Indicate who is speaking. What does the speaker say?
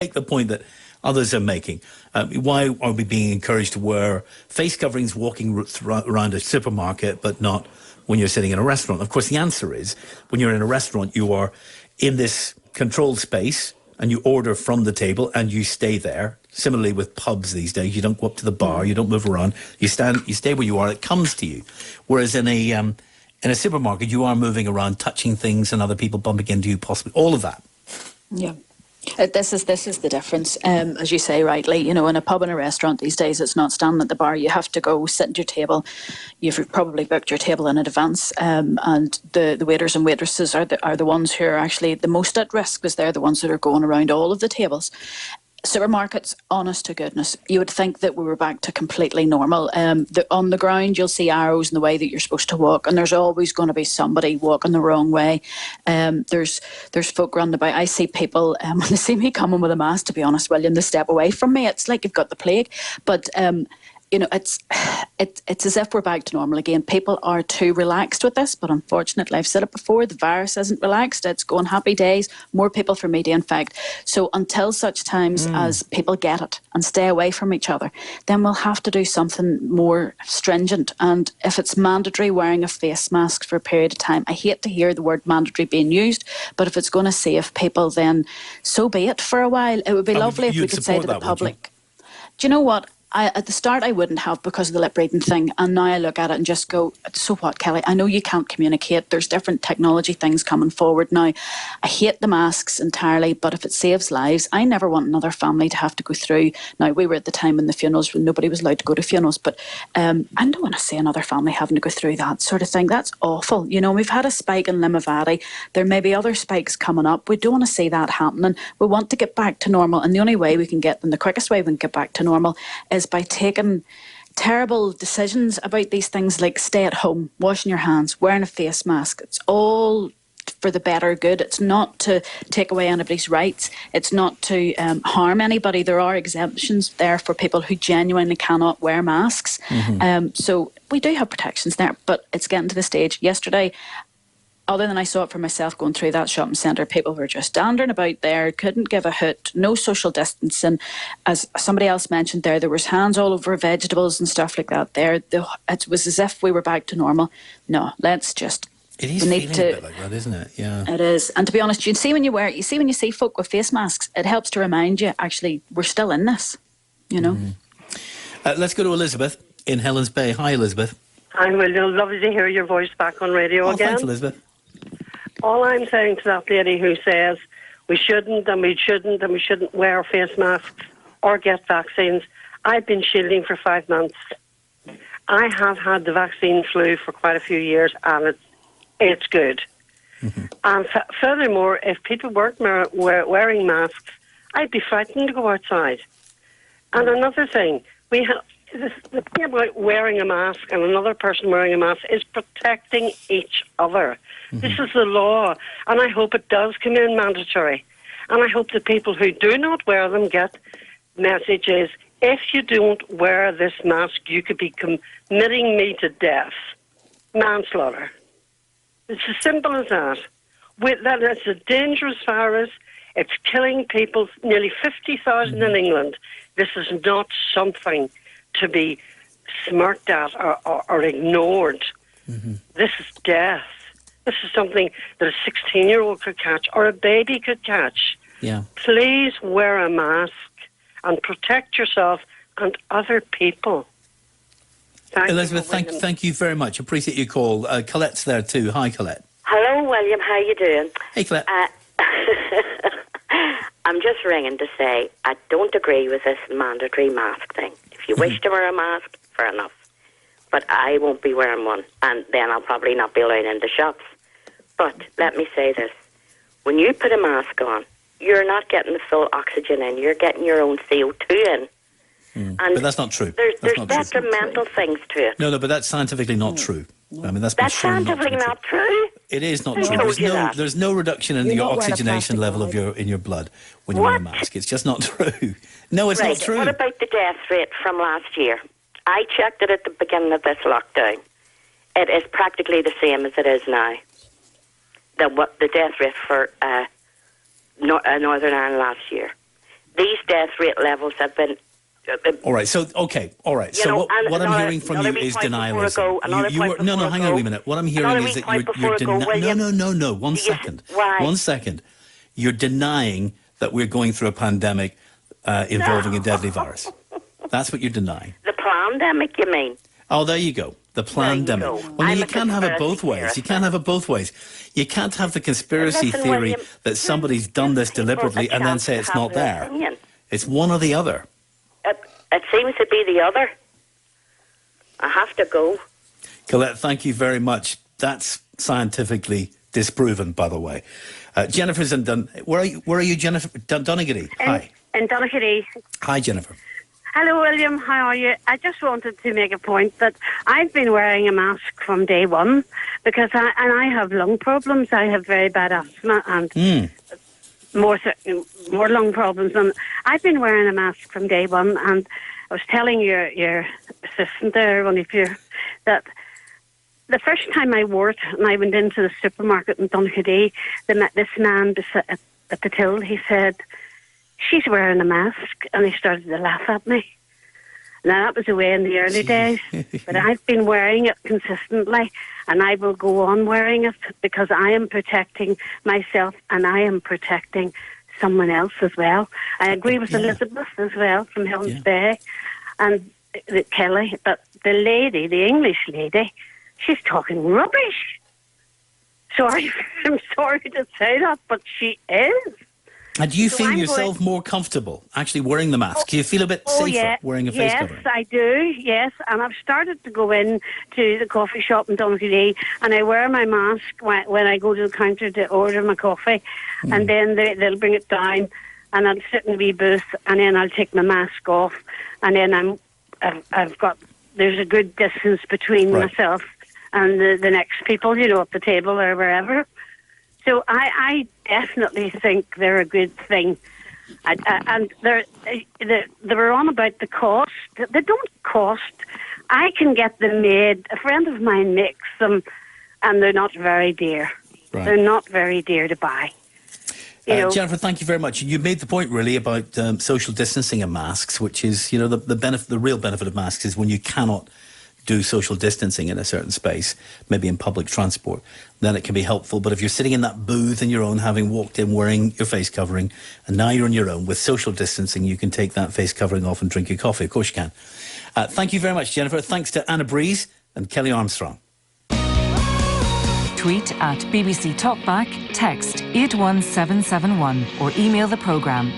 Speaker 1: Make the point that others are making. Why are we being encouraged to wear face coverings walking around a supermarket, but not when you're sitting in a restaurant? Of course, the answer is when you're in a restaurant, you are in this controlled space and you order from the table and you stay there. Similarly with pubs these days, you don't go up to the bar, you don't move around, you stay where you are, it comes to you. Whereas in a supermarket, you are moving around, touching things and other people bumping into you, possibly, all of that.
Speaker 2: Yeah. This is the difference, as you say rightly. You know, in a pub and a restaurant these days, it's not standing at the bar. You have to go sit at your table. You've probably booked your table in advance, and the waiters and waitresses are the ones who are actually the most at risk, because they're the ones that are going around all of the tables. Supermarkets, honest to goodness, you would think that we were back to completely normal. On the ground, you'll see arrows in the way that you're supposed to walk, and there's always going to be somebody walking the wrong way. There's folk running about. I see people, when they see me coming with a mask, to be honest, William, they step away from me. It's like you've got the plague. But you know, it's as if we're back to normal again. People are too relaxed with this, but unfortunately, I've said it before, the virus isn't relaxed. It's going happy days, more people for me to infect. So until such times as people get it and stay away from each other, then we'll have to do something more stringent. And if it's mandatory wearing a face mask for a period of time, I hate to hear the word mandatory being used, but if it's going to save people, then so be it for a while. It would be lovely if we could say to the public, do you know what? At the start, I wouldn't have, because of the lip reading thing, and now I look at it and just go, so what, Kelly? I know you can't communicate. There's different technology things coming forward now. I hate the masks entirely, but if it saves lives, I never want another family to have to go through. Now, we were at the time in the funerals when nobody was allowed to go to funerals, but I don't want to see another family having to go through that sort of thing. That's awful. You know, we've had a spike in Limavady. There may be other spikes coming up. We don't want to see that happening. We want to get back to normal, and the only way we can get, and the quickest way we can get back to normal, is by taking terrible decisions about these things, like stay at home, washing your hands, wearing a face mask. It's all for the better good. It's not to take away anybody's rights. It's not to harm anybody. There are exemptions there for people who genuinely cannot wear masks. So we do have protections there, but it's getting to the stage. Yesterday, other than I saw it for myself going through that shopping centre, people were just dandering about there, couldn't give a hoot, no social distancing. As somebody else mentioned there was hands all over vegetables and stuff like that there. It was as if we were back to normal. No, let's just...
Speaker 1: It is feeling a bit like that, isn't it? Yeah.
Speaker 2: It is. And to be honest, you see when you see folk with face masks, it helps to remind you, actually, we're still in this, you know.
Speaker 1: Let's go to Elizabeth in Helens Bay. Hi, Elizabeth.
Speaker 3: Hi, William. Lovely to hear your voice back on radio again.
Speaker 1: Thanks, Elizabeth.
Speaker 3: All I'm saying to that lady who says we shouldn't wear face masks or get vaccines, I've been shielding for 5 months. I have had the vaccine flu for quite a few years, and it's good. And furthermore, if people weren't wearing masks, I'd be frightened to go outside. And another thing, the thing about wearing a mask and another person wearing a mask is protecting each other. This is the law, and I hope it does come in mandatory. And I hope the people who do not wear them get messages. If you don't wear this mask, you could be committing me to death. Manslaughter. It's as simple as that. It's a dangerous virus. It's killing people, nearly 50,000 in England. This is not something to be smirked at or ignored. This is death. This is something that a 16-year-old could catch or a baby could catch.
Speaker 1: Yeah.
Speaker 3: Please wear a mask and protect yourself and other people.
Speaker 1: Elizabeth, thank you very much. Appreciate your call. Colette's there too. Hi, Colette.
Speaker 4: Hello, William. How you doing?
Speaker 1: Hey, Colette.
Speaker 4: I'm just ringing to say I don't agree with this mandatory mask thing. If you wish to wear a mask, fair enough. But I won't be wearing one, and then I'll probably not be allowed into shops. But let me say this. When you put a mask on, you're not getting the full oxygen in. You're getting your own CO2 in.
Speaker 1: And but that's not true.
Speaker 4: There's detrimental things to it.
Speaker 1: No, but that's scientifically not true. I mean, that's
Speaker 4: scientifically not true.
Speaker 1: It is not true. There's no reduction in your oxygenation level in your blood when you wear a mask. It's just not true. No, it's not true.
Speaker 4: What about the death rate from last year? I checked it at the beginning of this lockdown. It is practically the same as it is now. The death rate for Northern Ireland last year. these death rate levels have been.
Speaker 1: All right. So okay. All right.
Speaker 4: You
Speaker 1: So
Speaker 4: know,
Speaker 1: what I'm
Speaker 4: another-
Speaker 1: hearing from
Speaker 4: another
Speaker 1: you
Speaker 4: wee
Speaker 1: is
Speaker 4: point before I
Speaker 1: denialism.
Speaker 4: go, another
Speaker 1: You
Speaker 4: point
Speaker 1: were, no,
Speaker 4: before I
Speaker 1: hang on a
Speaker 4: go.
Speaker 1: wee minute. What I'm hearing
Speaker 4: Another
Speaker 1: is
Speaker 4: wee
Speaker 1: that
Speaker 4: point before I go,
Speaker 1: no,
Speaker 4: William.
Speaker 1: no. One
Speaker 4: Do you-
Speaker 1: second.
Speaker 4: why?
Speaker 1: 1 second. You're denying that we're going through a pandemic involving a deadly virus. That's what you're denying.
Speaker 4: The pandemic, you mean?
Speaker 1: Oh, there you go. The pandemic.
Speaker 4: go.
Speaker 1: Well,
Speaker 4: I'm
Speaker 1: you
Speaker 4: a
Speaker 1: can't have it both
Speaker 4: conspiracy
Speaker 1: ways. You
Speaker 4: theorist.
Speaker 1: can't have it both ways. You can't have the conspiracy
Speaker 4: Listen,
Speaker 1: theory
Speaker 4: William,
Speaker 1: that somebody's done this
Speaker 4: people
Speaker 1: deliberately
Speaker 4: a
Speaker 1: and then
Speaker 4: chance
Speaker 1: say
Speaker 4: to
Speaker 1: it's
Speaker 4: have
Speaker 1: not
Speaker 4: their
Speaker 1: there.
Speaker 4: opinion.
Speaker 1: It's one or the other.
Speaker 4: It seems to be the other. I have to go.
Speaker 1: Colette, thank you very much. That's scientifically disproven, by the way. Jennifer's in Where are you, Jennifer? Donegal. Hi.
Speaker 3: In Donegal.
Speaker 1: Hi, Jennifer.
Speaker 3: Hello, William. How are you? I just wanted to make a point that I've been wearing a mask from day one because I have lung problems. I have very bad asthma and more lung problems. And I've been wearing a mask from day one. And I was telling your assistant there, one of you, that the first time I wore it, and I went into the supermarket in Donegal, this man at the till, he said, "She's wearing a mask," and he started to laugh at me. Now, that was away in the early days, but I've been wearing it consistently, and I will go on wearing it because I am protecting myself and I am protecting someone else as well. I agree with Elizabeth as well from Helens Bay and Kelly, but the lady, the English lady, she's talking rubbish. Sorry, I'm sorry to say that, but she is.
Speaker 1: And do you
Speaker 3: So
Speaker 1: feel
Speaker 3: I'm
Speaker 1: yourself more comfortable actually wearing the mask? Do you feel a bit safer wearing a face covering?
Speaker 3: Yes, I do, yes. And I've started to go in to the coffee shop in Donegal and I wear my mask when I go to the counter to order my coffee. And then they'll bring it down and I'll sit in the wee booth and then I'll take my mask off. And then there's a good distance between myself and the next people, at the table or wherever. So I definitely think they're a good thing. And they were on about the cost. They don't cost. I can get them made. A friend of mine makes them, and they're not very dear.
Speaker 1: Right.
Speaker 3: They're not very dear to buy.
Speaker 1: Jennifer, thank you very much. You made the point really about social distancing and masks, which is, the real benefit of masks is when you cannot do social distancing in a certain space, maybe in public transport, then it can be helpful. But if you're sitting in that booth on your own, having walked in wearing your face covering, and now you're on your own with social distancing, you can take that face covering off and drink your coffee. Of course you can. Thank you very much, Jennifer. Thanks to Anna Brees and Kelly Armstrong.
Speaker 5: Tweet at BBC Talkback, text 81771 or email the programme